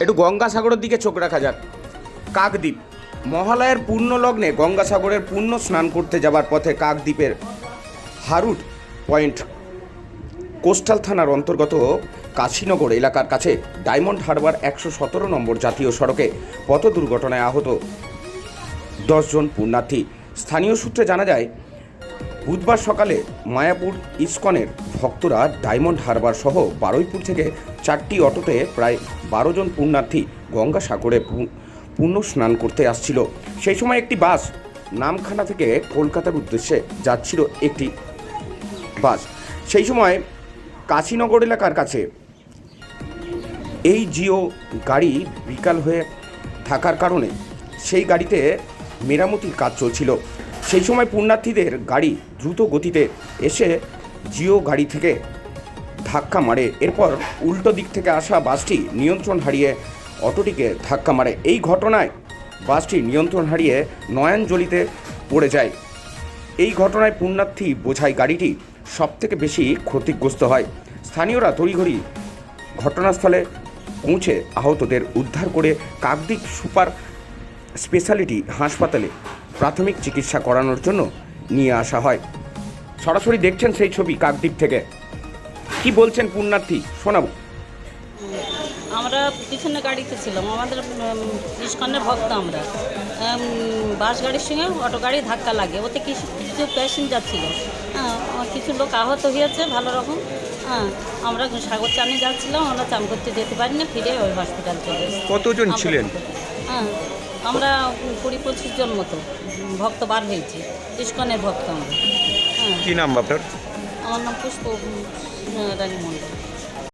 একটু গঙ্গাসাগরের দিকে চোখ রাখা যাক। কাকদ্বীপ মহালয়ার পূর্ণ লগ্নে গঙ্গাসাগরের পূর্ণ স্নান করতে যাবার পথে কাকদ্বীপের হারুট পয়েন্ট কোস্টাল থানার অন্তর্গত কাশীনগর এলাকার কাছে ডায়মন্ড হারবার 117 নম্বর জাতীয় সড়কে পথ দুর্ঘটনায় আহত 10 জন পুণ্যার্থী। স্থানীয় সূত্রে জানা যায়, বুধবার সকালে মায়াপুর ইস্কনের ভক্তরা ডায়মন্ড হারবার সহ বারুইপুর থেকে 4টি অটোতে প্রায় 12 জন পুণ্যার্থী গঙ্গাসাগরে পুণ্য স্নান করতে আসছিল। সেই সময় একটি বাস নামখানা থেকে কলকাতার উদ্দেশ্যে যাচ্ছিল। একটি বাস সেই সময় কাশীনগর এলাকার কাছে এই জিও গাড়ি বিকাল হয়ে থাকার কারণে সেই গাড়িতে মেরামতির কাজ চলছিল। সেই সময় পুণ্যার্থীদের গাড়ি দ্রুত গতিতে এসে জিও গাড়ি থেকে ধাক্কা মারে। এরপর উল্টো দিক থেকে আসা বাসটি নিয়ন্ত্রণ হারিয়ে অটোটিকে ধাক্কা মারে। এই ঘটনায় বাসটি নিয়ন্ত্রণ হারিয়ে নয়নজলিতে পড়ে যায়। এই ঘটনায় পুণ্যার্থী বোঝাই গাড়িটি সবথেকে বেশি ক্ষতিগ্রস্ত হয়। স্থানীয়রা তড়িঘড়ি ঘটনাস্থলে পৌঁছে আহতদের উদ্ধার করে কাকদ্বীপ সুপার স্পেশালিটি হাসপাতালে প্রাথমিক চিকিৎসা করানোর জন্য নিয়ে আসা হয়। সরাসরি দেখছেন সেই ছবি কাকদ্বীপ থেকে। কি বলছেন পুণ্যার্থী শোনাবো। আমরা পিছনে গাড়িতে ছিলাম, আমাদের ইস্কনের ভক্ত আমরা। বাস গাড়ির সঙ্গে অটো গাড়ি ধাক্কা লাগে, ওতে কিছু কিছু প্যাসেঞ্জার ছিল। কিছু লোক আহত হয়েছে ভালো রকম। আমরা সাগর চানে যাচ্ছিলাম, আমরা চান করতে যেতে পারি না, ফিরে ওই হসপিটাল চলে এসেছি। কতজন ছিলেন? আমরা 20-25 জন মতো ভক্ত বার হয়েছি, ইস্কনের ভক্ত আমরা। কি নাম আপনার? আমার নাম পুষ্প রানী মণ্ডল।